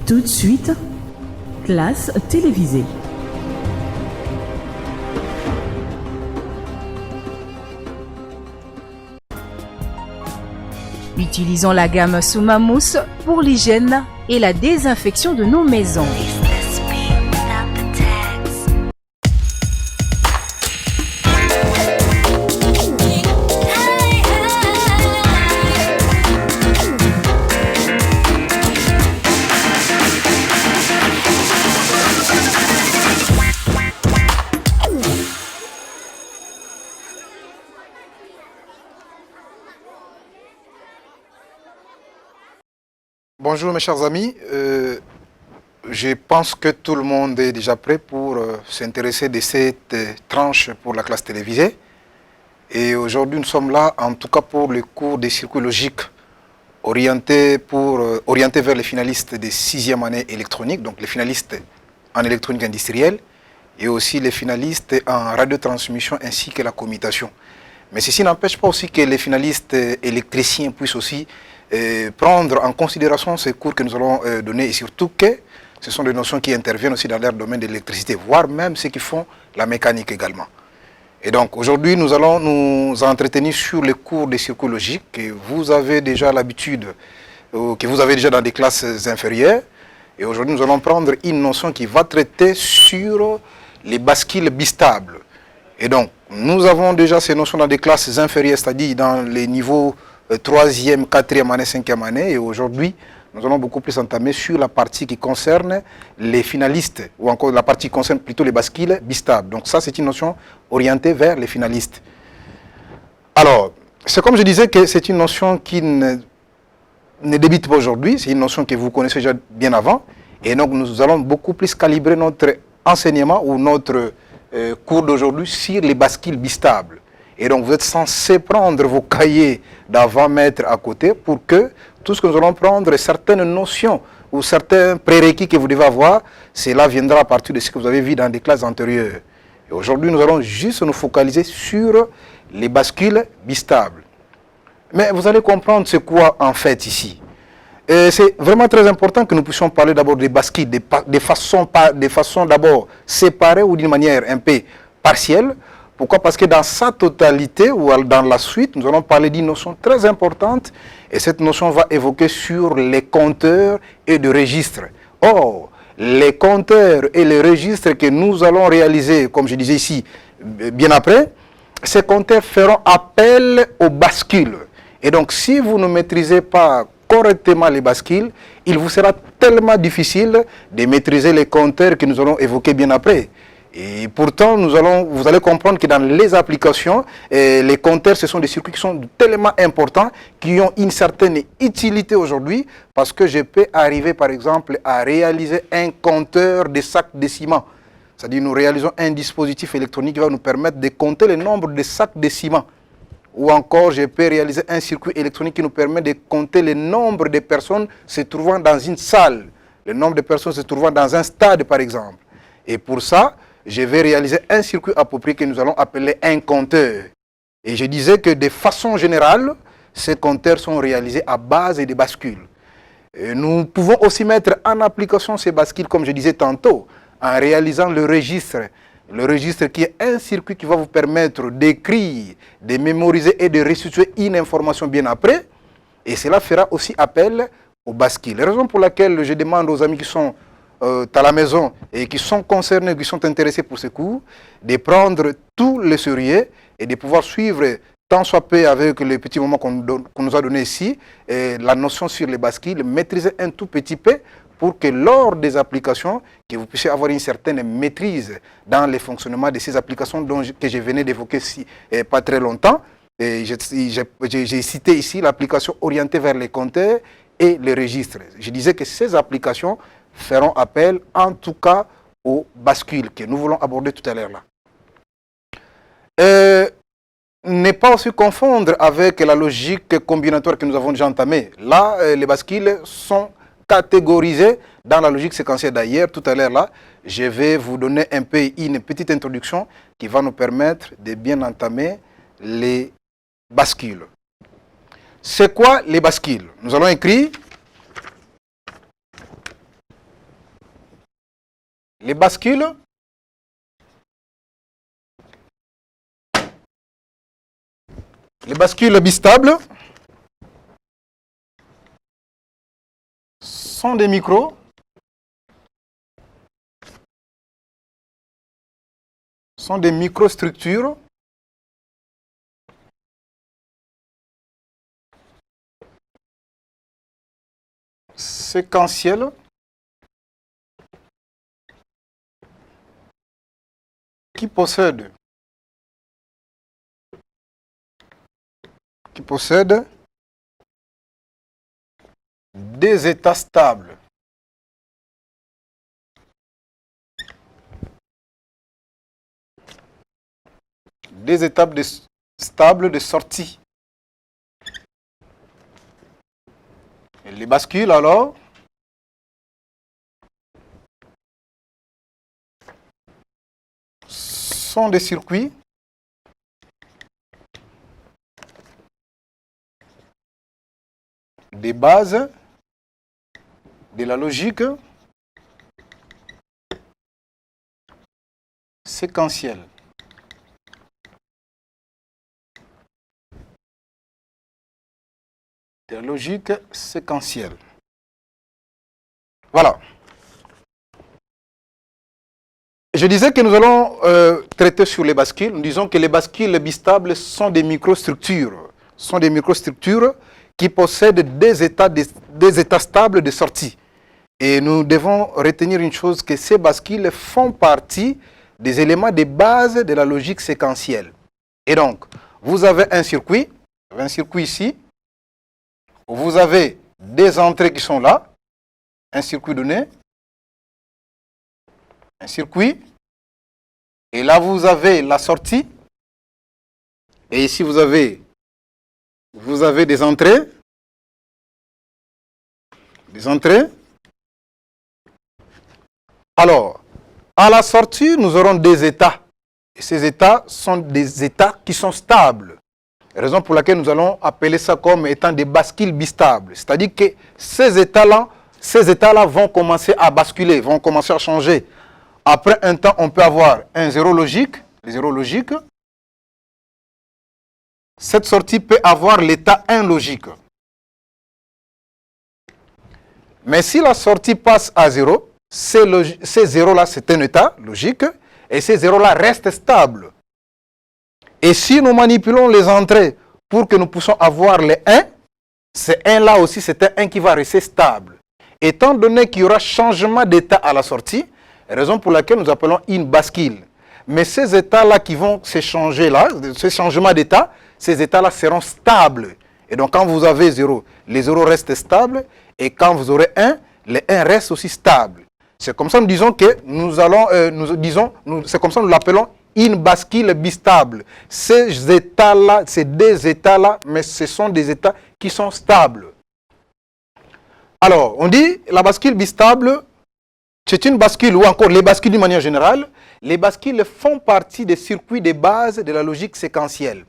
Tout de suite, classe télévisée. Utilisons la gamme Soumamous pour l'hygiène et la désinfection de nos maisons. Bonjour mes chers amis, je pense que tout le monde est déjà prêt pour s'intéresser de cette tranche pour la classe télévisée. Et aujourd'hui nous sommes là en tout cas pour le cours des circuits logiques orientés vers les finalistes de 6e année électronique, donc les finalistes en électronique industrielle et aussi les finalistes en radiotransmission ainsi que la commutation. Mais ceci n'empêche pas aussi que les finalistes électriciens puissent aussi prendre en considération ces cours que nous allons donner et surtout que ce sont des notions qui interviennent aussi dans leur domaine de l'électricité, voire même ceux qui font la mécanique également. Et donc aujourd'hui nous allons nous entretenir sur les cours des circuits logiques que vous avez déjà l'habitude, que vous avez déjà dans des classes inférieures. Et aujourd'hui nous allons prendre une notion qui va traiter sur les bascules bistables. Et donc nous avons déjà ces notions dans des classes inférieures, c'est-à-dire dans les niveaux 3e, 4e année, 5e année, et aujourd'hui, nous allons beaucoup plus entamer sur la partie qui concerne les finalistes, ou encore la partie qui concerne plutôt les bascules bistables. Donc ça, c'est une notion orientée vers les finalistes. Alors, c'est comme je disais que c'est une notion qui ne débute pas aujourd'hui, c'est une notion que vous connaissez déjà bien avant, et donc nous allons beaucoup plus calibrer notre enseignement ou notre cours d'aujourd'hui sur les bascules bistables. Et donc vous êtes censé prendre vos cahiers d'avant, mettre à côté pour que tout ce que nous allons prendre, certaines notions ou certains prérequis que vous devez avoir, cela viendra à partir de ce que vous avez vu dans des classes antérieures. Et aujourd'hui, nous allons juste nous focaliser sur les bascules bistables. Mais vous allez comprendre c'est quoi en fait ici. C'est vraiment très important que nous puissions parler d'abord des bascules, de façon d'abord séparée ou d'une manière un peu partielle. Pourquoi? Parce que dans sa totalité ou dans la suite, nous allons parler d'une notion très importante et cette notion va évoquer sur les compteurs et les registres. Or, les compteurs et les registres que nous allons réaliser, comme je disais ici, bien après, ces compteurs feront appel aux bascules. Et donc, si vous ne maîtrisez pas correctement les bascules, il vous sera tellement difficile de maîtriser les compteurs que nous allons évoquer bien après. Et pourtant, vous allez comprendre que dans les applications, les compteurs, ce sont des circuits qui sont tellement importants, qui ont une certaine utilité aujourd'hui, parce que je peux arriver, par exemple, à réaliser un compteur de sacs de ciment. C'est-à-dire, nous réalisons un dispositif électronique qui va nous permettre de compter le nombre de sacs de ciment. Ou encore, je peux réaliser un circuit électronique qui nous permet de compter le nombre de personnes se trouvant dans une salle, le nombre de personnes se trouvant dans un stade, par exemple. Et pour ça, je vais réaliser un circuit approprié que nous allons appeler un compteur. Et je disais que de façon générale, ces compteurs sont réalisés à base de bascules. Et nous pouvons aussi mettre en application ces bascules, comme je disais tantôt, en réalisant le registre. Le registre qui est un circuit qui va vous permettre d'écrire, de mémoriser et de restituer une information bien après. Et cela fera aussi appel aux bascules. La raison pour laquelle je demande aux amis qui sont à la maison et qui sont concernés, qui sont intéressés pour ce cours, de prendre tout le sérieux et de pouvoir suivre tant soit peu avec les petits moments qu'on nous a donnés ici, la notion sur les bascules, maîtriser un tout petit peu pour que lors des applications, que vous puissiez avoir une certaine maîtrise dans le fonctionnement de ces applications que je venais d'évoquer pas très longtemps. J'ai cité ici l'application orientée vers les compteurs et les registres. Je disais que ces applications feront appel en tout cas aux bascules que nous voulons aborder tout à l'heure là. Ne pas aussi confondre avec la logique combinatoire que nous avons déjà entamée. Là, les bascules sont catégorisées dans la logique séquentielle. D'ailleurs, tout à l'heure là, je vais vous donner un peu une petite introduction qui va nous permettre de bien entamer les bascules. C'est quoi les bascules? Nous allons écrire Les bascules bistables sont des microstructures séquentielles qui possèdent des états stables. Des étapes stables de sortie. Et les bascules, alors, sont des circuits des bases de la logique séquentielle. De la logique séquentielle. Voilà. Je disais que nous allons traiter sur les bascules. Nous disons que les bascules bistables sont des microstructures. Qui possèdent des états stables de sortie. Et nous devons retenir une chose, que ces bascules font partie des éléments de base de la logique séquentielle. Et donc, vous avez un circuit ici, vous avez des entrées qui sont là, un circuit donné, un circuit, et là vous avez la sortie, et ici vous avez des entrées, Alors, à la sortie, nous aurons des états. Et ces états sont des états qui sont stables. Raison pour laquelle nous allons appeler ça comme étant des bascules bistables. C'est-à-dire que ces états-là vont commencer à basculer, vont commencer à changer. Après un temps, on peut avoir un zéro logique, les zéros logiques. Cette sortie peut avoir l'état 1 logique. Mais si la sortie passe à 0, ces zéros-là, c'est un état logique, et ces zéros-là restent stables. Et si nous manipulons les entrées pour que nous puissions avoir les 1, ces 1-là aussi, c'est un 1 qui va rester stable. Étant donné qu'il y aura changement d'état à la sortie, raison pour laquelle nous appelons une bascule. Mais ces états-là qui vont se changer là, ce changement d'état, ces états-là seront stables. Et donc quand vous avez 0, les 0 restent stables, et quand vous aurez 1, les 1 restent aussi stables. C'est comme ça nous disons que c'est comme ça nous l'appelons une bascule bistable. Ces états-là, ces deux états-là, mais ce sont des états qui sont stables. Alors, on dit la bascule bistable, c'est une bascule, ou encore les bascules d'une manière générale, les bascules font partie des circuits de base de la logique séquentielle.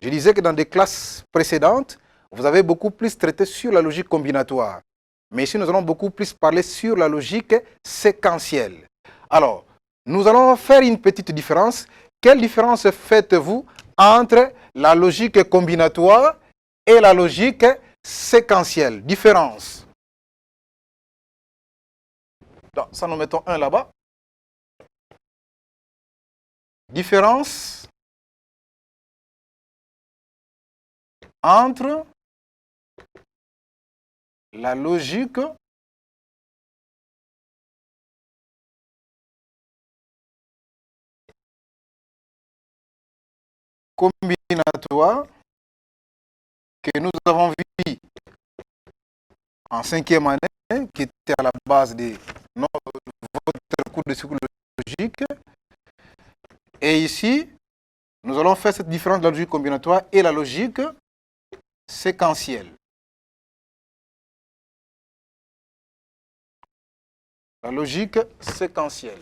Je disais que dans des classes précédentes, vous avez beaucoup plus traité sur la logique combinatoire. Mais ici, nous allons beaucoup plus parler sur la logique séquentielle. Alors, nous allons faire une petite différence. Quelle différence faites-vous entre la logique combinatoire et la logique séquentielle? Différence. Donc, ça, nous mettons 1 là-bas. Différence entre la logique combinatoire que nous avons vu en 5e année, qui était à la base de votre cours de psychologique. Et ici, nous allons faire cette différence de la logique combinatoire et la logique séquentielle. La logique séquentielle.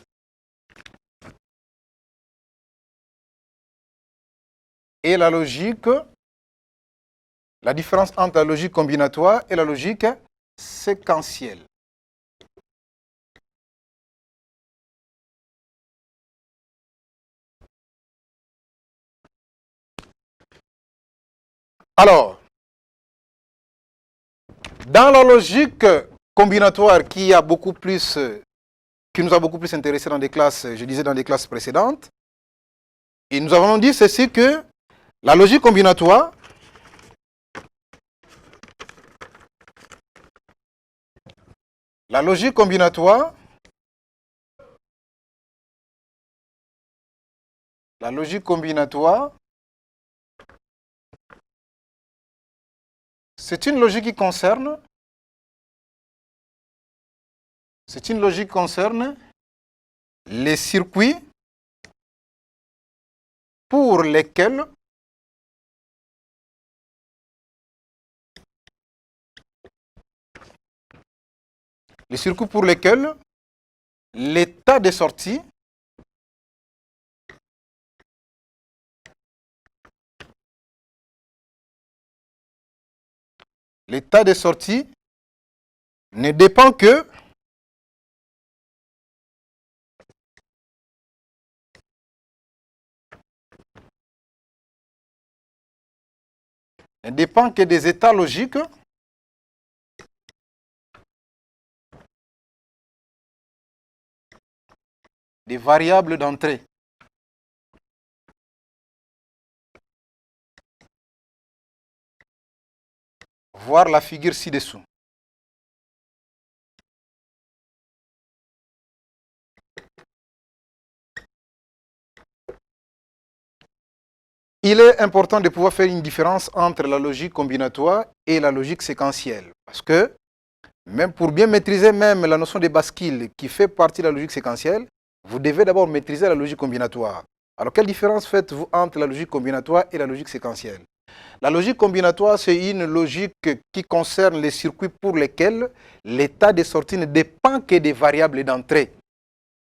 Et la différence entre la logique combinatoire et la logique séquentielle. Alors, dans la logique combinatoire qui nous a beaucoup plus intéressé dans des classes, je disais dans des classes précédentes, et nous avons dit ceci que la logique combinatoire c'est une logique qui concerne les circuits pour lesquels l'état de sortie ne dépend que des états logiques des variables d'entrée. Voir la figure ci-dessous. Il est important de pouvoir faire une différence entre la logique combinatoire et la logique séquentielle. Parce que, même pour bien maîtriser même la notion des bascules qui fait partie de la logique séquentielle, vous devez d'abord maîtriser la logique combinatoire. Alors, quelle différence faites-vous entre la logique combinatoire et la logique séquentielle? La logique combinatoire, c'est une logique qui concerne les circuits pour lesquels l'état de sortie ne dépend que des variables d'entrée.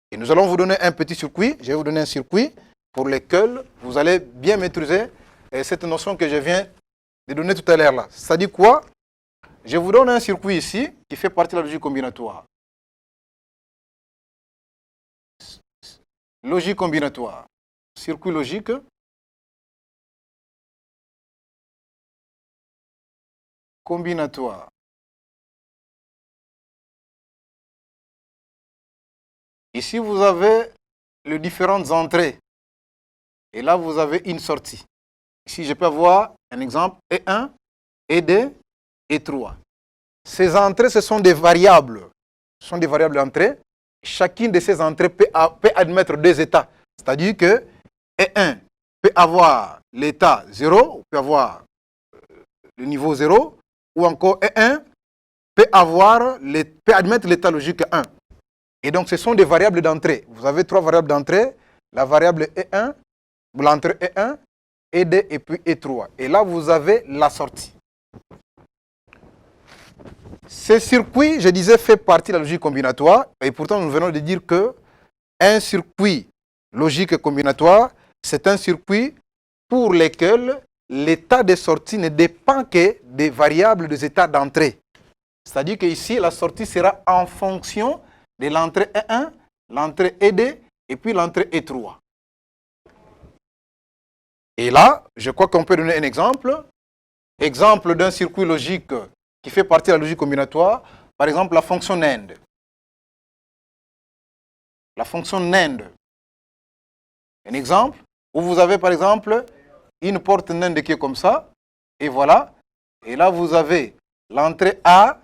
Et nous allons vous donner un petit circuit. Je vais vous donner un circuit pour lequel vous allez bien maîtriser cette notion que je viens de donner tout à l'heure là. C'est-à-dire quoi? Je vous donne un circuit ici qui fait partie de la logique combinatoire. Logique combinatoire. Circuit logique. Combinatoire. Ici, vous avez les différentes entrées. Et là, vous avez une sortie. Ici, je peux avoir un exemple, E1, E2, E3. Ces entrées, ce sont des variables. Ce sont des variables d'entrée. Chacune de ces entrées peut admettre deux états. C'est-à-dire que E1 peut avoir l'état 0, peut avoir le niveau 0, ou encore E1 peut admettre l'état logique 1. Et donc, ce sont des variables d'entrée. Vous avez trois variables d'entrée. La variable E1, l'entrée E1, E2 et puis E3. Et là, vous avez la sortie. Ce circuit, je disais, fait partie de la logique combinatoire. Et pourtant, nous venons de dire que un circuit logique combinatoire, c'est un circuit pour lequel l'état de sortie ne dépend que des variables des états d'entrée. C'est-à-dire qu'ici, la sortie sera en fonction de l'entrée E1, l'entrée E2 et puis l'entrée E3. Et là, je crois qu'on peut donner un exemple. Exemple d'un circuit logique qui fait partie de la logique combinatoire. Par exemple, la fonction NAND. La fonction NAND. Un exemple où vous avez par exemple une porte NAND qui est comme ça. Et voilà. Et là, vous avez l'entrée A,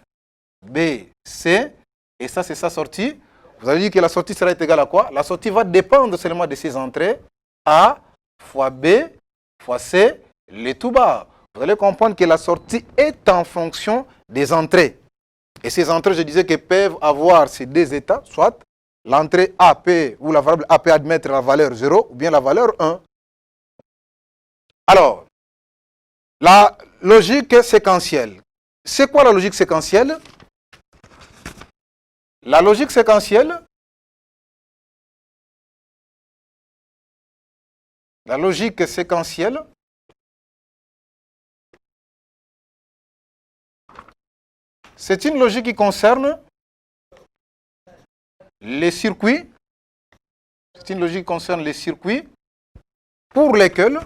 B, C. Et ça, c'est sa sortie. Vous avez dit que la sortie sera égale à quoi? La sortie va dépendre seulement de ces entrées. A fois B fois C, les tout bas. Vous allez comprendre que la sortie est en fonction des entrées. Et ces entrées, je disais qu'elles peuvent avoir ces deux états, soit l'entrée AP ou la variable A peut admettre la valeur 0 ou bien la valeur 1. Alors, la logique séquentielle. C'est quoi la logique séquentielle? La logique séquentielle, c'est une logique qui concerne les circuits. C'est une logique qui concerne les circuits pour lesquels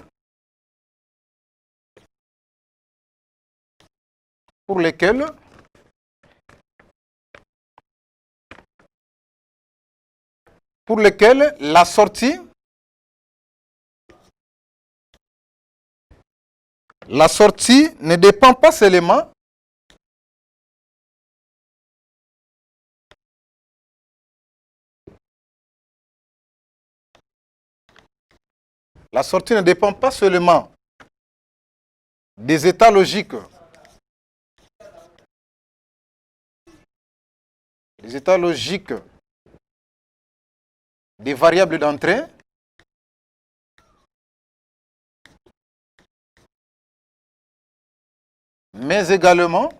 pour lesquels la sortie ne dépend pas seulement des états logiques, des variables d'entrée, mais également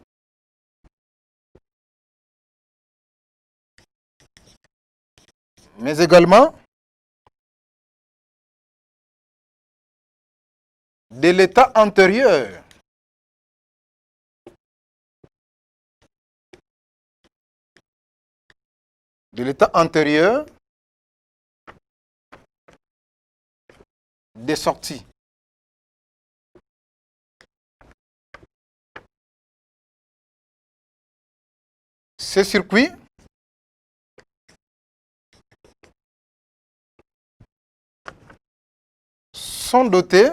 de l'état antérieur des sorties. Ces circuits sont dotés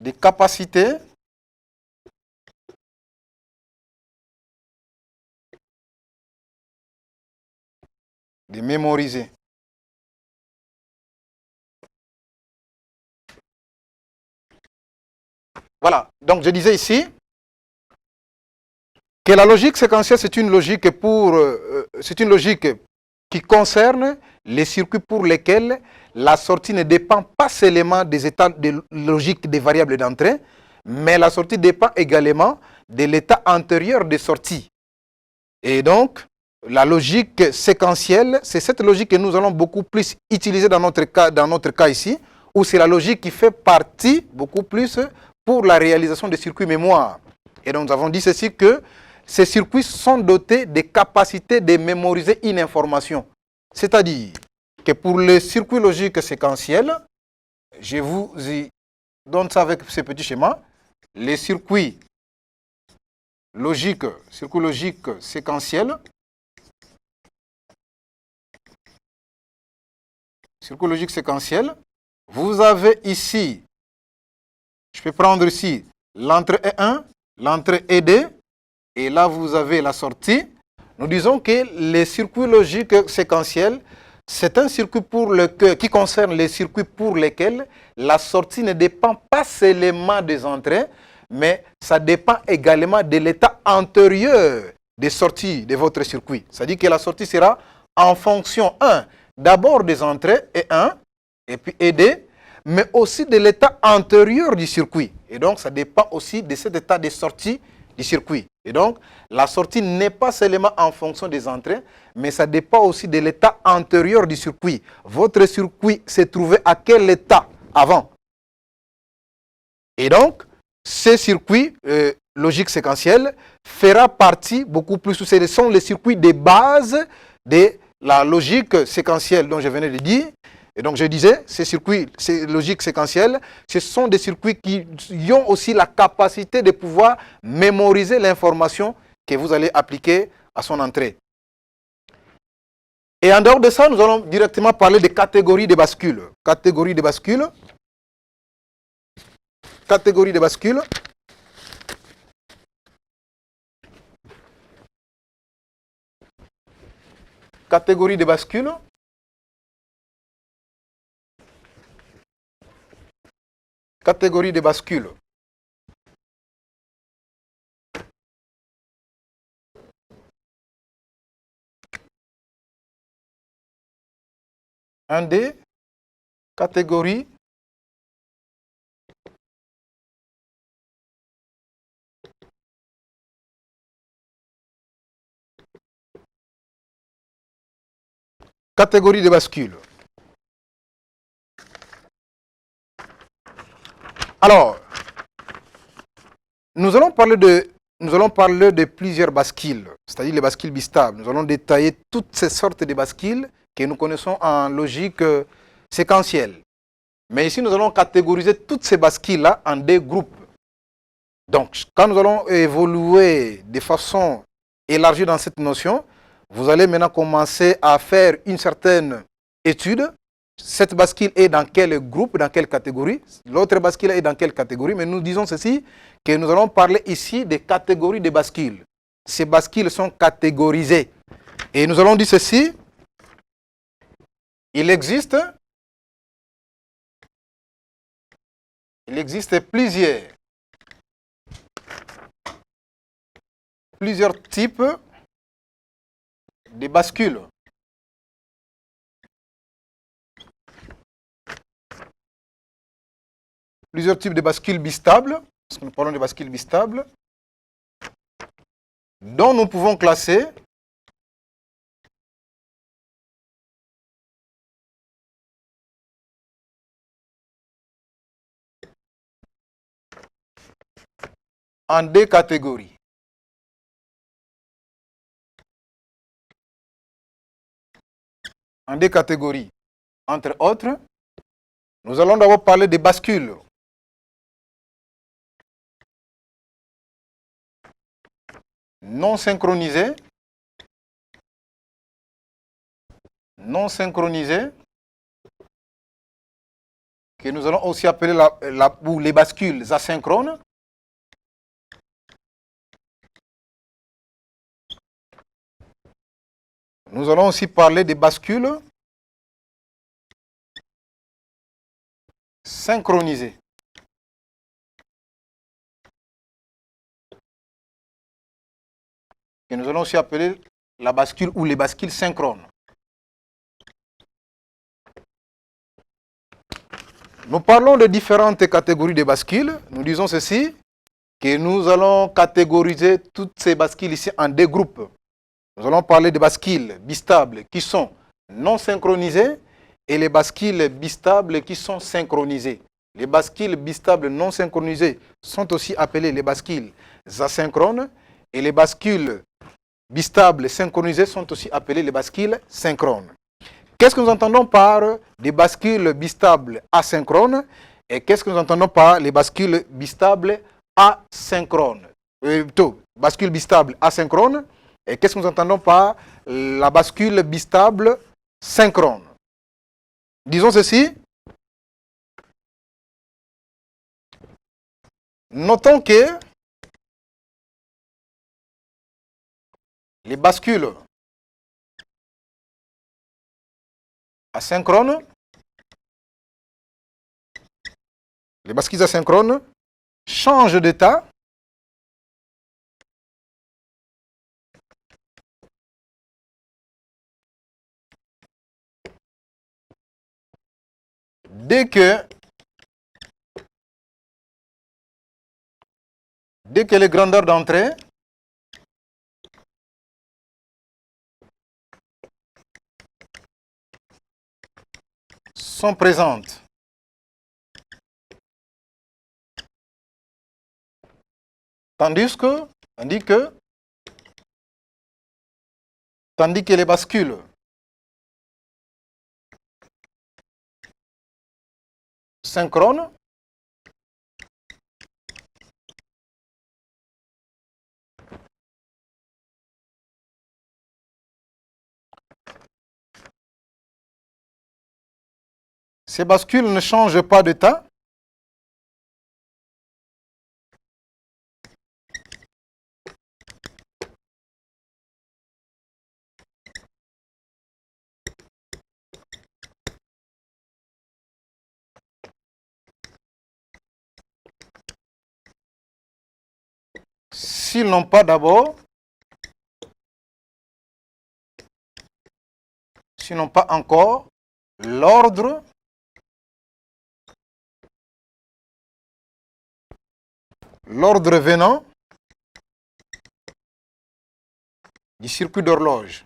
des capacités de mémoriser. Voilà, donc je disais ici que la logique séquentielle, c'est une logique qui concerne les circuits pour lesquels la sortie ne dépend pas seulement des états de logique des variables d'entrée, mais la sortie dépend également de l'état antérieur de sortie. Et donc, la logique séquentielle, c'est cette logique que nous allons beaucoup plus utiliser dans notre cas ici, où c'est la logique qui fait partie beaucoup plus pour la réalisation des circuits mémoire. Et donc, nous avons dit ceci que ces circuits sont dotés des capacités de mémoriser une information. C'est-à-dire que pour les circuits logiques séquentiels, je vous y donne ça avec ce petit schéma, les circuits logiques séquentiels, vous avez ici, je peux prendre ici l'entrée E1, l'entrée E2, et là vous avez la sortie. Nous disons que les circuits logiques séquentiels, c'est un circuit qui concerne les circuits pour lesquels la sortie ne dépend pas seulement des entrées, mais ça dépend également de l'état antérieur des sorties de votre circuit. C'est-à-dire que la sortie sera en fonction, d'abord des entrées, E1, et puis E2, mais aussi de l'état antérieur du circuit. Et donc, ça dépend aussi de cet état de sortie du circuit. Et donc, la sortie n'est pas seulement en fonction des entrées, mais ça dépend aussi de l'état antérieur du circuit. Votre circuit s'est trouvé à quel état avant? Et donc, ces circuits logiques séquentiels fera partie beaucoup plus, ce sont les circuits de base de la logique séquentielle dont je venais de dire. Et donc je disais, ces circuits logiques séquentiels, ce sont des circuits qui ont aussi la capacité de pouvoir mémoriser l'information que vous allez appliquer à son entrée. Et en dehors de ça, nous allons directement parler des catégories de bascules. Catégories de bascules. Catégories de bascules. Catégories de bascules. Catégorie de bascule. Un des catégories de bascule. Alors, nous allons parler de plusieurs bascules, c'est-à-dire les bascules bistables. Nous allons détailler toutes ces sortes de bascules que nous connaissons en logique séquentielle. Mais ici, nous allons catégoriser toutes ces bascules-là en des groupes. Donc, quand nous allons évoluer de façon élargie dans cette notion, vous allez maintenant commencer à faire une certaine étude. Cette bascule est dans quel groupe, dans quelle catégorie? L'autre bascule est dans quelle catégorie? Mais nous disons ceci, que nous allons parler ici des catégories de bascules. Ces bascules sont catégorisées. Et nous allons dire ceci, il existe plusieurs types de bascules. Plusieurs types de bascules bistables, parce que nous parlons de bascules bistables, dont nous pouvons classer en deux catégories. En deux catégories. Entre autres, nous allons d'abord parler des bascules. Non synchronisées. Non synchronisées. Que nous allons aussi appeler ou les bascules asynchrones. Nous allons aussi parler des bascules synchronisées. Que nous allons aussi appeler la bascule ou les bascules synchrones. Nous parlons de différentes catégories de bascules. Nous disons ceci, que nous allons catégoriser toutes ces bascules ici en deux groupes. Nous allons parler de bascules bistables qui sont non synchronisées et les bascules bistables qui sont synchronisées. Les bascules bistables non synchronisées sont aussi appelées les bascules asynchrones et les bascules bistables synchronisées sont aussi appelées les bascules synchrones. Qu'est-ce que nous entendons par des bascules bistables asynchrones et qu'est-ce que nous entendons par les bascules bistables asynchrones? Plutôt, bascule bistable asynchrone. Et qu'est-ce que nous entendons par la bascule bistable synchrone? Disons ceci. Notons que les bascules asynchrones, changent d'état dès que les grandeurs d'entrée sont présentes. Tandis que les bascules synchrones ces bascules ne changent pas d'état. S'ils n'ont pas encore l'ordre venant du circuit d'horloge.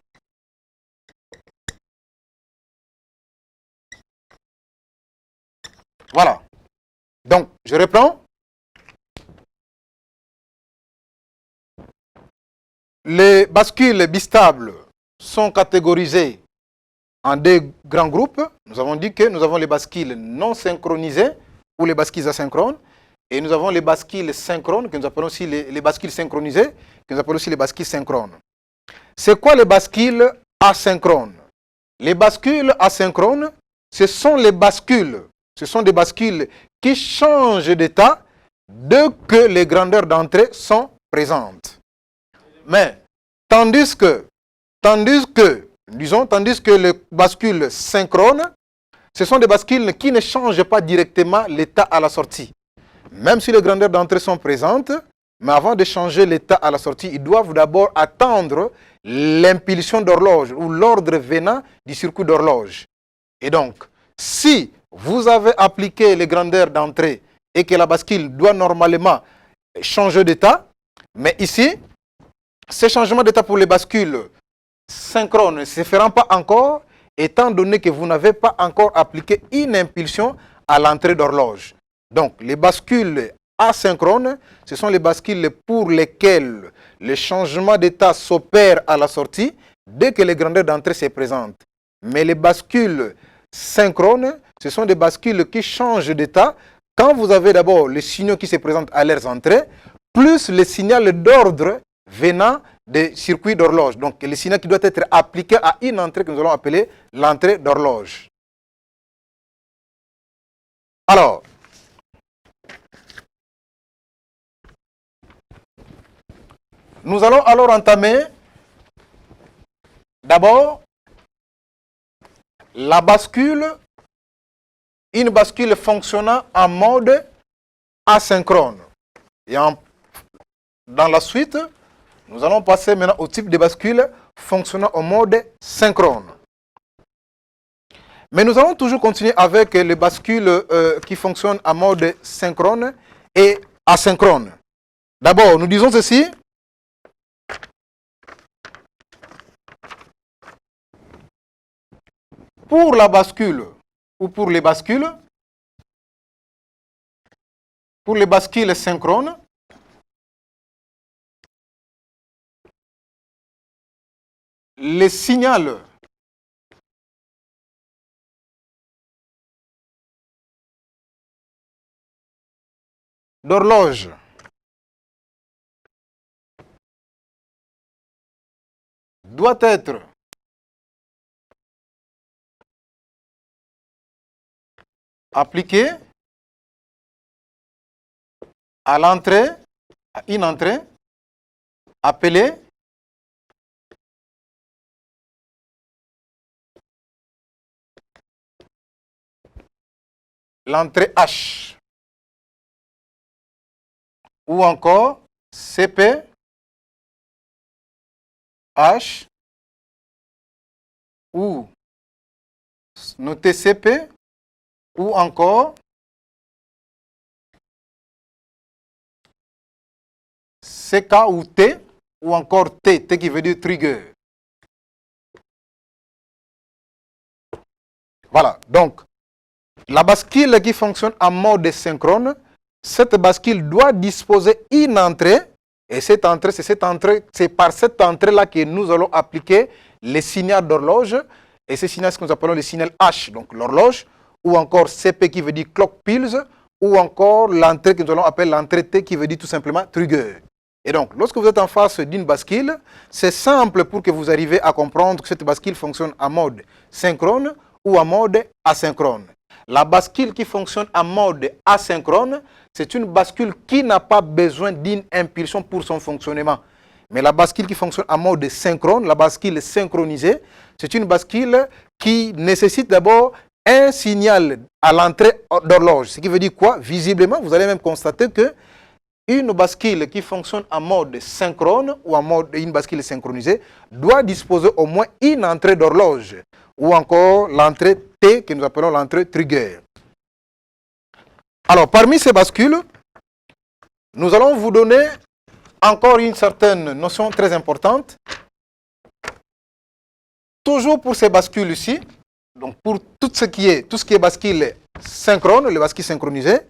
Voilà. Donc, je reprends. Les bascules bistables sont catégorisées en deux grands groupes. Nous avons dit que nous avons les bascules non synchronisées ou les bascules asynchrones. Et nous avons les bascules synchrones, que nous appelons aussi les bascules synchronisées, que nous appelons aussi les bascules synchrones. C'est quoi les bascules asynchrones? Les bascules asynchrones, ce sont les bascules. Ce sont des bascules qui changent d'état dès que les grandeurs d'entrée sont présentes. Mais, tandis que les bascules synchrones, ce sont des bascules qui ne changent pas directement l'état à la sortie. Même si les grandeurs d'entrée sont présentes, mais avant de changer l'état à la sortie, ils doivent d'abord attendre l'impulsion d'horloge ou l'ordre venant du circuit d'horloge. Et donc, si vous avez appliqué les grandeurs d'entrée et que la bascule doit normalement changer d'état, mais ici, ces changements d'état pour les bascules synchrones ne se feront pas encore, étant donné que vous n'avez pas encore appliqué une impulsion à l'entrée d'horloge. Donc, les bascules asynchrones, ce sont les bascules pour lesquelles le changement d'état s'opère à la sortie dès que les grandeurs d'entrée se présentent. Mais les bascules synchrones, ce sont des bascules qui changent d'état quand vous avez d'abord les signaux qui se présentent à leurs entrées, plus le signal d'ordre venant des circuits d'horloge. Donc, le signal qui doit être appliqué à une entrée que nous allons appeler l'entrée d'horloge. Alors, nous allons alors entamer d'abord la bascule, une bascule fonctionnant en mode asynchrone. Et dans la suite, nous allons passer maintenant au type de bascule fonctionnant en mode synchrone. Mais nous allons toujours continuer avec les bascules qui fonctionnent en mode synchrone et asynchrone. D'abord, nous disons ceci. Pour la bascule ou pour les bascules synchrones, le signal d'horloge doit être appliqué à l'entrée, à une entrée appelée l'entrée H ou encore CP H ou notez CP ou encore CK ou T ou encore T, T qui veut dire trigger. Voilà, donc la bascule qui fonctionne en mode synchrone, cette bascule doit disposer une entrée, et cette entrée, c'est par cette entrée-là que nous allons appliquer les signaux d'horloge, et ces signaux, c'est ce que nous appelons les signaux H, donc l'horloge, ou encore CP qui veut dire clock pills, ou encore l'entrée que nous allons appeler l'entrée T qui veut dire tout simplement trigger. Et donc, lorsque vous êtes en face d'une bascule, c'est simple pour que vous arriviez à comprendre que cette bascule fonctionne en mode synchrone ou en mode asynchrone. La bascule qui fonctionne en mode asynchrone, c'est une bascule qui n'a pas besoin d'une impulsion pour son fonctionnement. Mais la bascule qui fonctionne en mode synchrone, la bascule synchronisée, c'est une bascule qui nécessite d'abord un signal à l'entrée d'horloge. Ce qui veut dire quoi? Visiblement, vous allez même constater que une bascule qui fonctionne en mode synchrone ou en mode une bascule synchronisée doit disposer au moins une entrée d'horloge ou encore l'entrée T que nous appelons l'entrée trigger. Alors, parmi ces bascules, nous allons vous donner encore une certaine notion très importante. Toujours pour ces bascules ici, donc pour tout ce qui est bascule synchrone, les bascules synchronisées,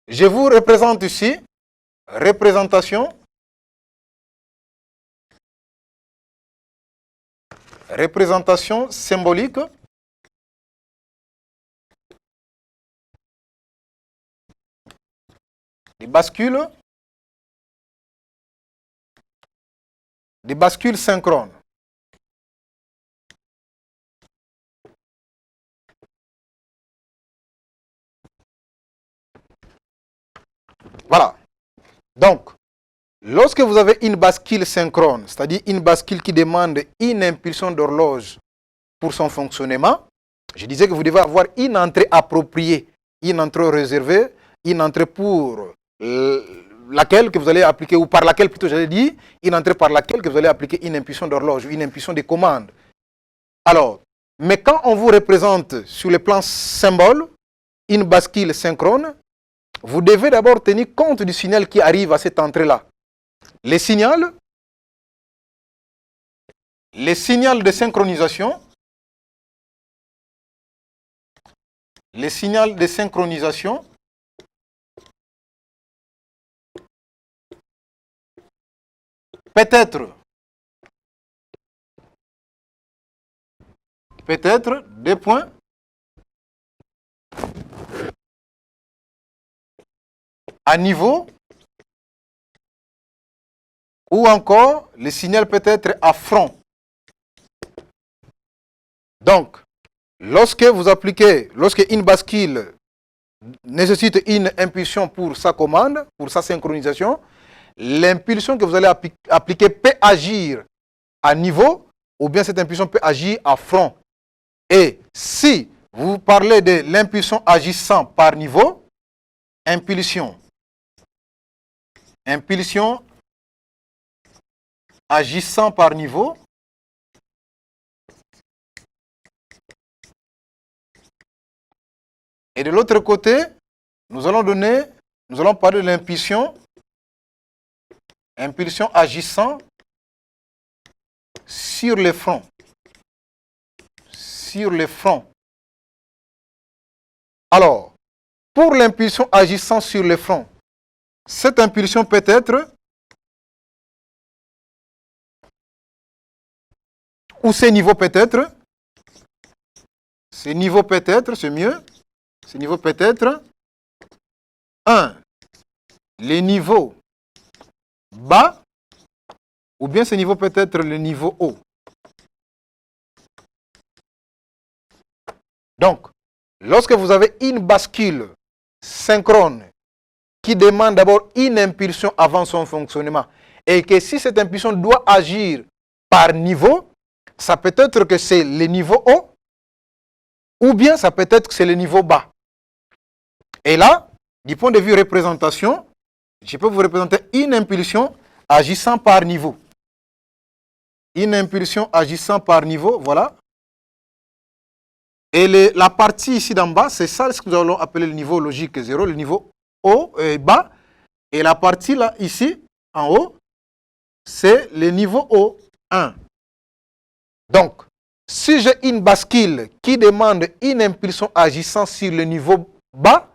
je vous représente ici, représentation symbolique des bascules synchrones. Voilà. Donc, lorsque vous avez une bascule synchrone, c'est-à-dire une bascule qui demande une impulsion d'horloge pour son fonctionnement, je disais que vous devez avoir une entrée appropriée, une entrée réservée, une entrée pour laquelle que vous allez appliquer, ou par laquelle plutôt j'allais dire, une entrée par laquelle que vous allez appliquer une impulsion d'horloge, une impulsion de commande. Alors, mais quand on vous représente sur le plan symbole, une bascule synchrone, vous devez d'abord tenir compte du signal qui arrive à cette entrée-là. Les signaux de synchronisation, peut-être des points à niveau, ou encore le signal peut être à front. Donc, lorsque une bascule nécessite une impulsion pour sa commande, pour sa synchronisation, l'impulsion que vous allez appliquer peut agir à niveau, ou bien cette impulsion peut agir à front. Et si vous parlez de l'impulsion agissant par niveau, impulsion agissant par niveau, et de l'autre côté, nous allons parler de l'impulsion agissant sur les fronts. Alors, pour l'impulsion agissant sur les fronts, cette impulsion peut être, ou ces niveaux peut être, c'est mieux, ce niveau peut être 1, les niveaux bas, ou bien ce niveau peut être le niveau haut. Donc, lorsque vous avez une bascule synchrone qui demande d'abord une impulsion avant son fonctionnement, et que si cette impulsion doit agir par niveau, ça peut être que c'est le niveau haut, ou bien ça peut être que c'est le niveau bas. Et là, du point de vue représentation, je peux vous représenter une impulsion agissant par niveau. Une impulsion agissant par niveau, voilà. Et la partie ici d'en bas, c'est ça ce que nous allons appeler le niveau logique 0, le niveau haut et bas. Et la partie là, ici, en haut, c'est le niveau haut 1. Donc, si j'ai une bascule qui demande une impulsion agissant sur le niveau bas,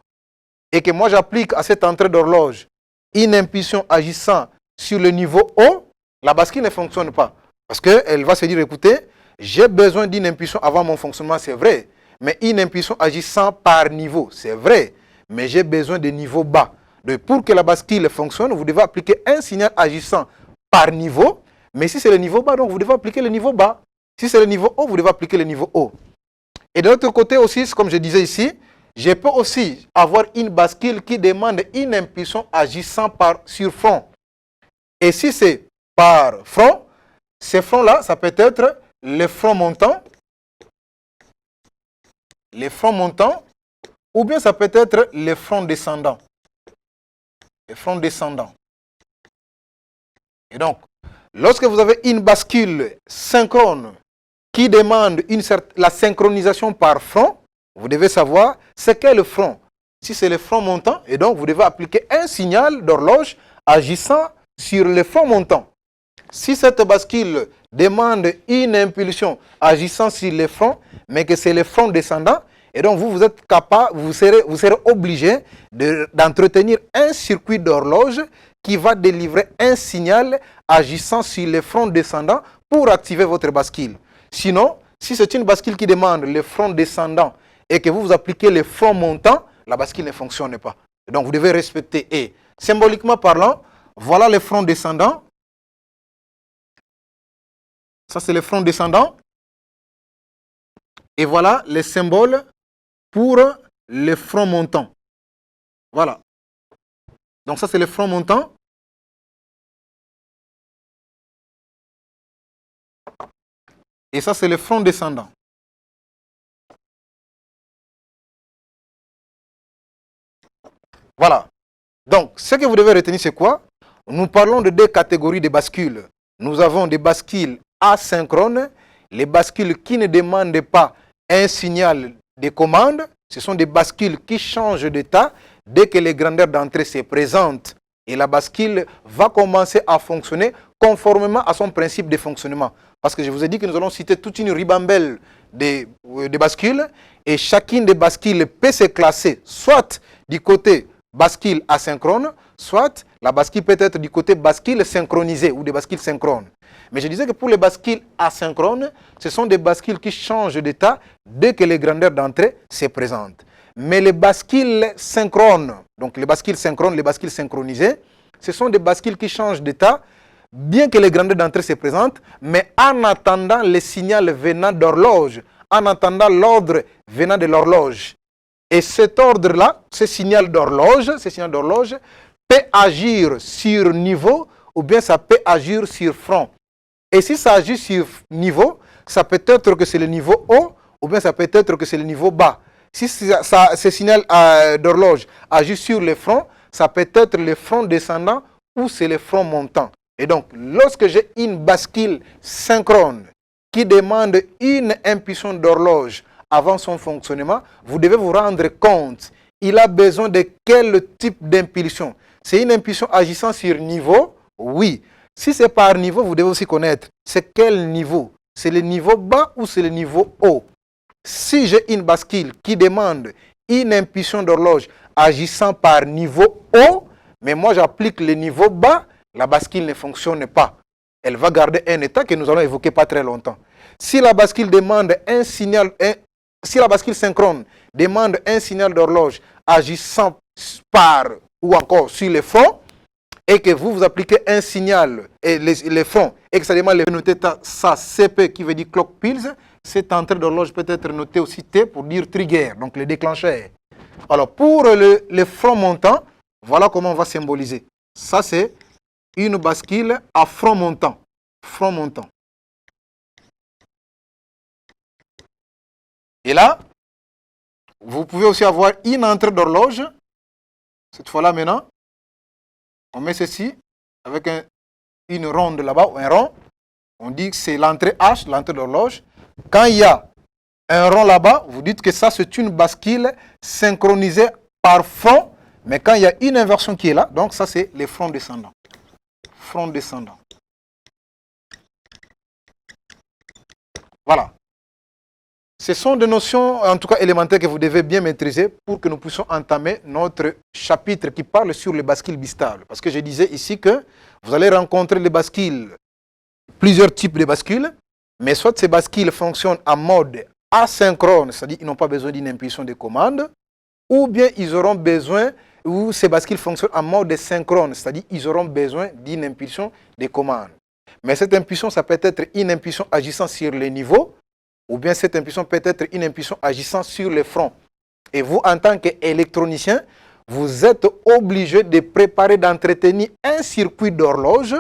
et que moi j'applique à cette entrée d'horloge une impulsion agissant sur le niveau haut, la bascule ne fonctionne pas. Parce qu'elle va se dire, écoutez, j'ai besoin d'une impulsion avant mon fonctionnement, c'est vrai. Mais une impulsion agissant par niveau, c'est vrai. Mais j'ai besoin de niveau bas. Donc pour que la bascule fonctionne, vous devez appliquer un signal agissant par niveau. Mais si c'est le niveau bas, donc vous devez appliquer le niveau bas. Si c'est le niveau haut, vous devez appliquer le niveau haut. Et de l'autre côté aussi, comme je disais ici, je peux aussi avoir une bascule qui demande une impulsion agissant sur front. Et si c'est par front, ces fronts-là, ça peut être les fronts montants, ou bien ça peut être les fronts descendants. Et donc, lorsque vous avez une bascule synchrone qui demande la synchronisation par front, vous devez savoir c'est quel le front. Si c'est le front montant, et donc vous devez appliquer un signal d'horloge agissant sur le front montant. Si cette bascule demande une impulsion agissant sur le front, mais que c'est le front descendant, et donc vous êtes capable, vous serez obligé d'entretenir un circuit d'horloge qui va délivrer un signal agissant sur le front descendant pour activer votre bascule. Sinon, si c'est une bascule qui demande le front descendant et que vous appliquez le front montant, la bascule ne fonctionne pas. Donc, vous devez respecter E. Symboliquement parlant, voilà le front descendant. Ça, c'est le front descendant. Et voilà les symboles pour le front montant. Voilà. Donc, ça, c'est le front montant. Et ça, c'est le front descendant. Voilà. Donc, ce que vous devez retenir, c'est quoi? Nous parlons de deux catégories de bascules. Nous avons des bascules asynchrones, les bascules qui ne demandent pas un signal de commande. Ce sont des bascules qui changent d'état dès que les grandeurs d'entrée se présentent. Et la bascule va commencer à fonctionner conformément à son principe de fonctionnement. Parce que je vous ai dit que nous allons citer toute une ribambelle de bascules. Et chacune des bascules peut se classer soit du côté bascule asynchrone, soit la bascule peut être du côté bascule synchronisée ou des bascules synchrones. Mais je disais que pour les bascules asynchrones, ce sont des bascules qui changent d'état dès que les grandeurs d'entrée se présentent. Mais les bascules synchrones, donc les bascules synchrones, les bascules synchronisées, ce sont des bascules qui changent d'état bien que les grandeurs d'entrée se présentent, mais en attendant le signal venant d'horloge, en attendant l'ordre venant de l'horloge. Et cet ordre-là, ce signal d'horloge, peut agir sur niveau ou bien ça peut agir sur front. Et si ça agit sur niveau, ça peut être que c'est le niveau haut ou bien ça peut être que c'est le niveau bas. Si ce signal d'horloge agit sur le front, ça peut être le front descendant ou c'est le front montant. Et donc, lorsque j'ai une bascule synchrone qui demande une impulsion d'horloge avant son fonctionnement, vous devez vous rendre compte, il a besoin de quel type d'impulsion. C'est une impulsion agissant sur niveau? Oui. Si c'est par niveau, vous devez aussi connaître c'est quel niveau. C'est le niveau bas ou c'est le niveau haut. Si j'ai une bascule qui demande une impulsion d'horloge agissant par niveau haut, mais moi j'applique le niveau bas, la bascule ne fonctionne pas. Elle va garder un état que nous allons évoquer pas très longtemps. Si la bascule demande un signal, si la bascule synchrone demande un signal d'horloge agissant par ou encore sur le front, et que vous appliquez un signal et les fronts, et que ça demande de noter ça CP qui veut dire clock pills, cette entrée d'horloge peut être notée aussi T pour dire trigger, donc le déclencheur. Alors pour le front montant, voilà comment on va symboliser. Ça c'est une bascule à front montant. Front montant. Et là, vous pouvez aussi avoir une entrée d'horloge. Cette fois-là maintenant, on met ceci avec une ronde là-bas, ou un rond. On dit que c'est l'entrée H, l'entrée d'horloge. Quand il y a un rond là-bas, vous dites que ça c'est une bascule synchronisée par front. Mais quand il y a une inversion qui est là, donc ça c'est les fronts descendants. Front descendant. Voilà. Ce sont des notions, en tout cas élémentaires, que vous devez bien maîtriser pour que nous puissions entamer notre chapitre qui parle sur les bascules bistables. Parce que je disais ici que vous allez rencontrer les bascules, plusieurs types de bascules, mais soit ces bascules fonctionnent en mode asynchrone, c'est-à-dire qu'ils n'ont pas besoin d'une impulsion de commande, ou bien ils auront besoin, ou ces bascules fonctionnent en mode synchrone, c'est-à-dire qu'ils auront besoin d'une impulsion de commande. Mais cette impulsion, ça peut être une impulsion agissant sur les niveaux, ou bien cette impulsion peut être une impulsion agissant sur le front. Et vous, en tant qu'électronicien, vous êtes obligé de préparer, d'entretenir un circuit d'horloge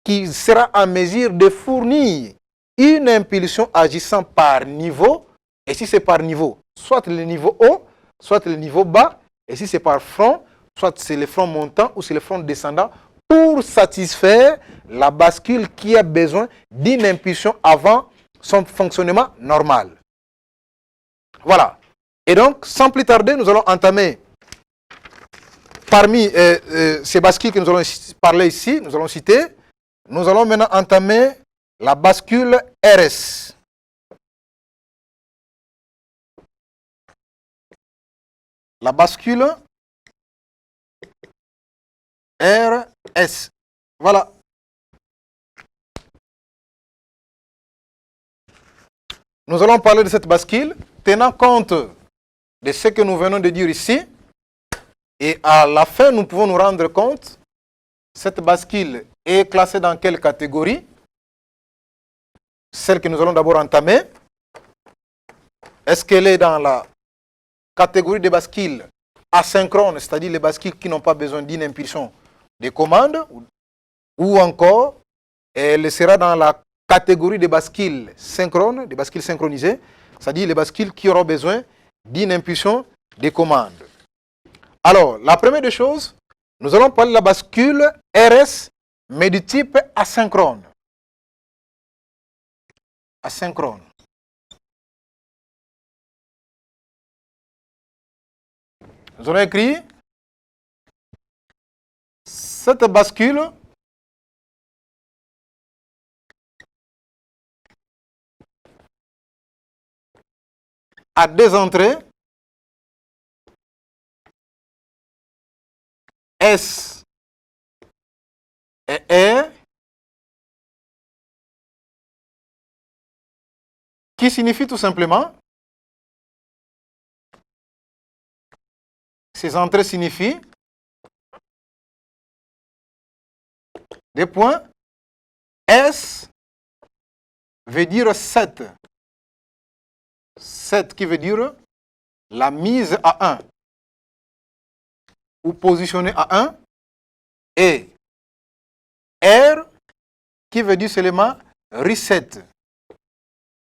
qui sera en mesure de fournir une impulsion agissant par niveau. Et si c'est par niveau, soit le niveau haut, soit le niveau bas. Et si c'est par front, soit c'est le front montant ou c'est le front descendant pour satisfaire la bascule qui a besoin d'une impulsion avant son fonctionnement normal. Voilà. Et donc, sans plus tarder, nous allons entamer, parmi ces bascules que nous allons parler ici, nous allons citer, nous allons maintenant entamer la bascule RS. La bascule RS. Voilà. nous allons parler de cette bascule tenant compte de ce que nous venons de dire ici. Et à la fin, nous pouvons nous rendre compte, cette bascule est classée dans quelle catégorie? Celle que nous allons d'abord entamer. Est-ce qu'elle est dans la catégorie des bascules asynchrones, c'est-à-dire les bascules qui n'ont pas besoin d'une impulsion de commande, ou encore elle sera dans la catégorie des bascules synchrones, des bascules synchronisées, c'est-à-dire les bascules qui auront besoin d'une impulsion de commande. Alors, la première des choses, nous allons parler de la bascule RS, mais du type asynchrone. Asynchrone. Nous allons écrire cette bascule a deux entrées S et R qui signifie tout simplement, ces entrées signifient des points. S veut dire 7. 7 qui veut dire la mise à 1 ou positionner à 1. Et R qui veut dire seulement reset,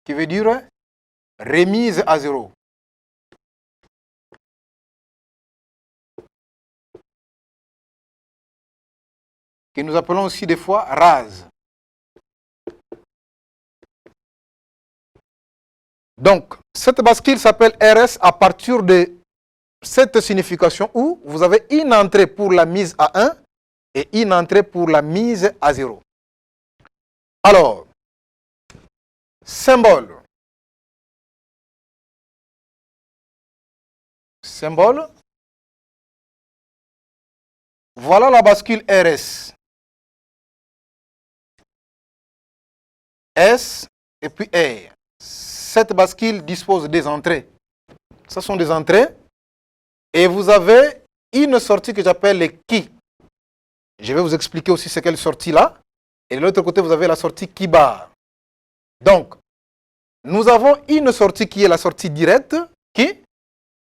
qui veut dire remise à 0. Que nous appelons aussi des fois rase. Donc, cette bascule s'appelle RS à partir de cette signification où vous avez une entrée pour la mise à 1 et une entrée pour la mise à 0. Alors, symbole. Symbole. Voilà la bascule RS. S et puis R. Cette bascule dispose des entrées. Ce sont des entrées. Et vous avez une sortie que j'appelle les key. Je vais vous expliquer aussi ce qu'est la sortie là. Et de l'autre côté, vous avez la sortie key bar. Donc, nous avons une sortie qui est la sortie directe, key.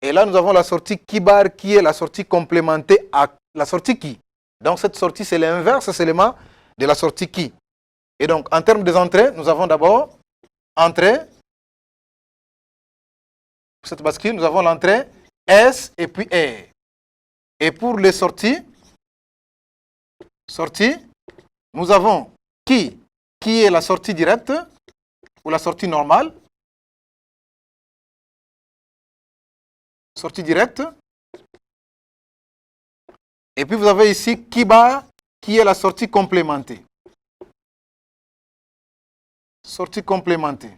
Et là, nous avons la sortie key bar qui est la sortie complémentée à la sortie key. Donc, cette sortie, c'est l'inverse seulement de la sortie key. Et donc, en termes des entrées, nous avons d'abord entrée. Pour cette bascule, nous avons l'entrée S et puis R. Et pour les sorties, nous avons qui est la sortie directe ou la sortie normale. Sortie directe. Et puis vous avez ici key bar qui est la sortie complémentée. Sortie complémentée.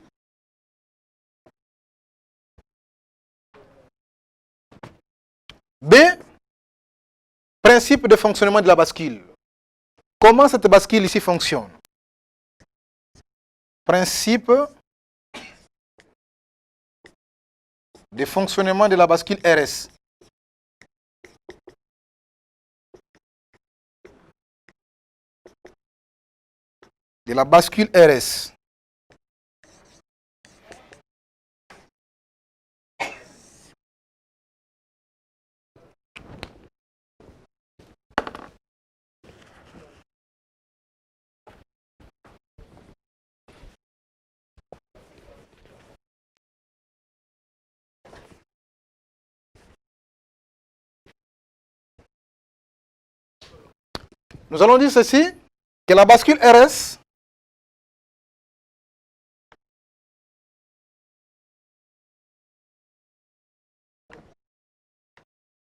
B, principe de fonctionnement de la bascule. Comment cette bascule ici fonctionne? Principe de fonctionnement de la bascule RS. De la bascule RS. Nous allons dire ceci, que la bascule RS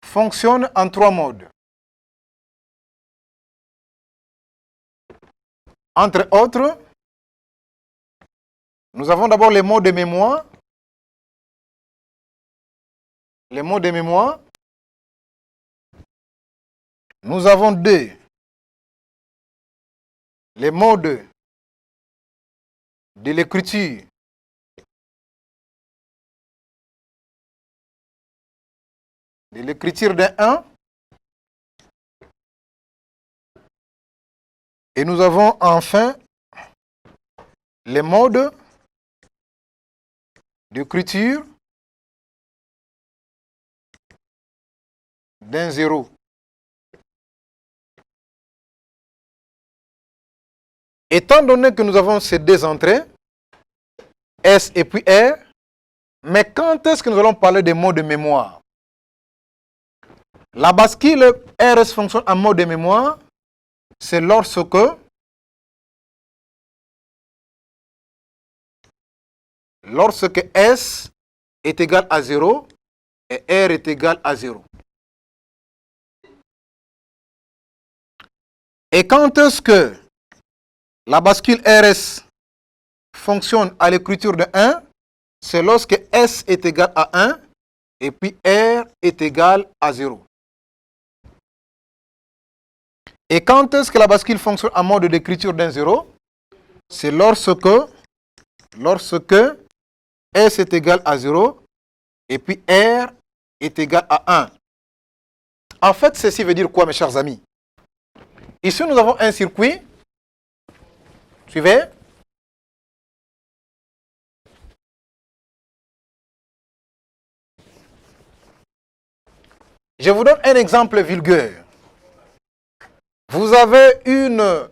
fonctionne en trois modes. Entre autres, nous avons d'abord les modes de mémoire. Les modes de mémoire. Nous avons deux. Les modes de l'écriture de l'écriture d'un 1. Et nous avons enfin les modes d'écriture d'un 0. Étant donné que nous avons ces deux entrées, S et puis R, mais quand est-ce que nous allons parler des mots de mémoire? La bascule RS fonctionne en mode de mémoire, c'est lorsque S est égal à 0 et R est égal à 0. Et quand est-ce que la bascule RS fonctionne à l'écriture de 1? C'est lorsque S est égal à 1 et puis R est égal à 0. Et quand est-ce que la bascule fonctionne en mode d'écriture d'un 0? C'est lorsque S est égal à 0 et puis R est égal à 1. En fait, ceci veut dire quoi, mes chers amis? Ici, nous avons un circuit. Suivez. Je vous donne un exemple vulgaire. Vous avez une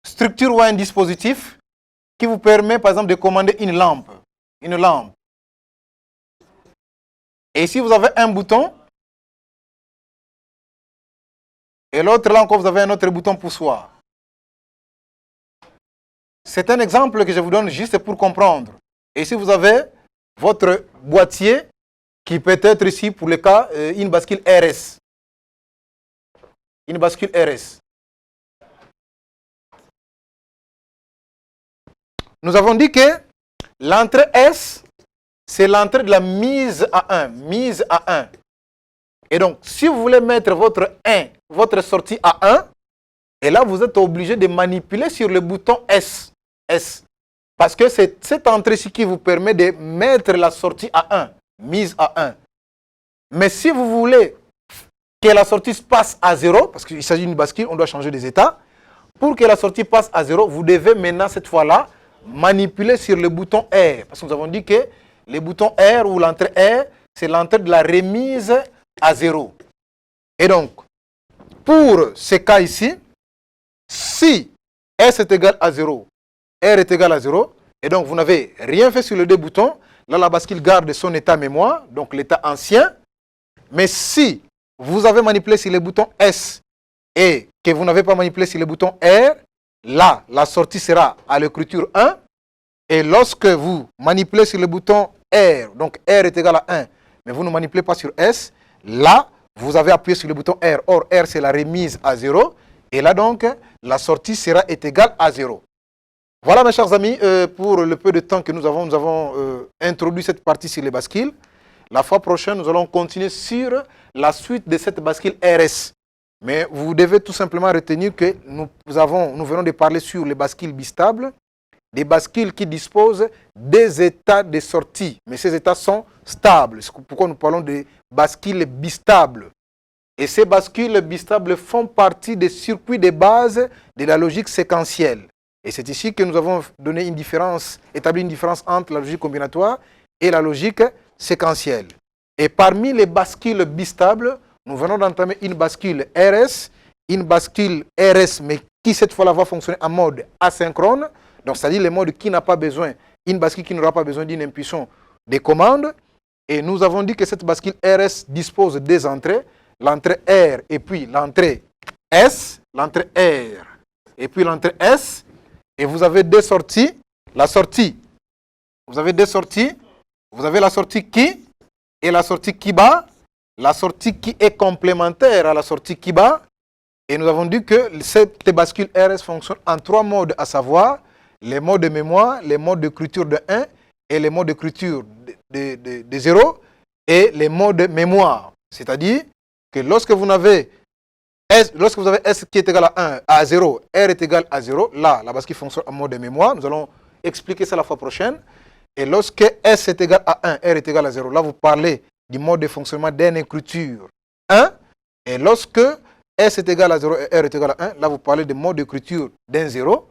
structure ou un dispositif qui vous permet, par exemple, de commander une lampe. Et ici, vous avez un bouton. Et l'autre, là encore, vous avez un autre bouton poussoir. C'est un exemple que je vous donne juste pour comprendre. Et ici, vous avez votre boîtier qui peut être ici, pour le cas, une bascule RS. Une bascule RS. Nous avons dit que l'entrée S, c'est l'entrée de la mise à 1. Mise à 1. Et donc, si vous voulez mettre votre 1, votre sortie à 1, et là, vous êtes obligé de manipuler sur le bouton S. Parce que c'est cette entrée-ci qui vous permet de mettre la sortie à 1. Mise à 1. Mais si vous voulez que la sortie passe à 0, parce qu'il s'agit d'une bascule, on doit changer des états. Pour que la sortie passe à 0, vous devez maintenant, cette fois-là, manipuler sur le bouton R. Parce que nous avons dit que le bouton R ou l'entrée R, c'est l'entrée de la remise à 0. Et donc, pour ce cas ici, si S est égal à 0, R est égal à 0, et donc vous n'avez rien fait sur les deux boutons, là la bascule garde son état mémoire, donc l'état ancien. Mais si vous avez manipulé sur les boutons S et que vous n'avez pas manipulé sur le bouton R, là la sortie sera à l'écriture 1. Et lorsque vous manipulez sur le bouton R, donc R est égal à 1, mais vous ne manipulez pas sur S, là vous avez appuyé sur le bouton R. Or R c'est la remise à 0. Et là donc la sortie est égale à 0. Voilà mes chers amis, pour le peu de temps que nous avons introduit cette partie sur les bascules. La fois prochaine, nous allons continuer sur la suite de cette bascule RS. Mais vous devez tout simplement retenir que nous venons de parler sur les bascules bistables, des bascules qui disposent des états de sortie. Mais ces états sont stables. C'est pourquoi nous parlons de bascules bistables. Et ces bascules bistables font partie des circuits de base de la logique séquentielle. Et c'est ici que nous avons donné établi une différence entre la logique combinatoire et la logique séquentielle. Et parmi les bascules bistables, nous venons d'entamer une bascule RS, mais qui cette fois-là va fonctionner en mode asynchrone, donc c'est-à-dire le mode qui n'a pas besoin, une bascule qui n'aura pas besoin d'une impulsion de commande. Et nous avons dit que cette bascule RS dispose des entrées, l'entrée R et puis l'entrée S, l'entrée R et puis l'entrée S. Et vous avez deux sorties. La sortie, vous avez deux sorties. Vous avez la sortie qui et la sortie qui bat. La sortie qui est complémentaire à la sortie qui bat. Et nous avons dit que cette bascule RS fonctionne en trois modes, à savoir les modes de mémoire, les modes d'écriture de 1 et les modes d'écriture de 0 et les modes de mémoire. C'est-à-dire que lorsque vous avez S qui est égal à 1, à 0, R est égal à 0, là, la bascule fonctionne en mode de mémoire. Nous allons expliquer ça la fois prochaine. Et lorsque S est égal à 1, R est égal à 0, là, vous parlez du mode de fonctionnement d'une écriture 1. Et lorsque S est égal à 0 et R est égal à 1, là vous parlez de mode d'écriture d'un 0.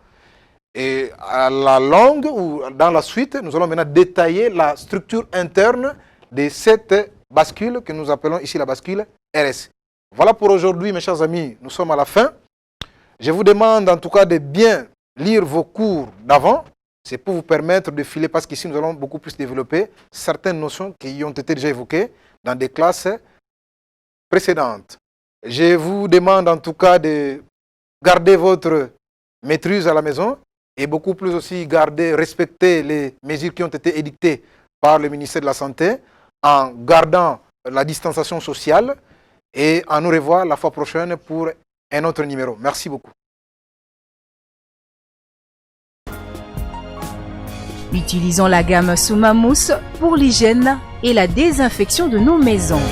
Et à la longue ou dans la suite, nous allons maintenant détailler la structure interne de cette bascule que nous appelons ici la bascule RS. Voilà pour aujourd'hui, mes chers amis, nous sommes à la fin. Je vous demande en tout cas de bien lire vos cours d'avant. C'est pour vous permettre de filer, parce qu'ici nous allons beaucoup plus développer certaines notions qui ont été déjà évoquées dans des classes précédentes. Je vous demande en tout cas de garder votre maîtrise à la maison et beaucoup plus aussi respecter les mesures qui ont été édictées par le ministère de la Santé en gardant la distanciation sociale et à nous revoir la fois prochaine pour un autre numéro. Merci beaucoup. Utilisons la gamme Soumamous pour l'hygiène et la désinfection de nos maisons.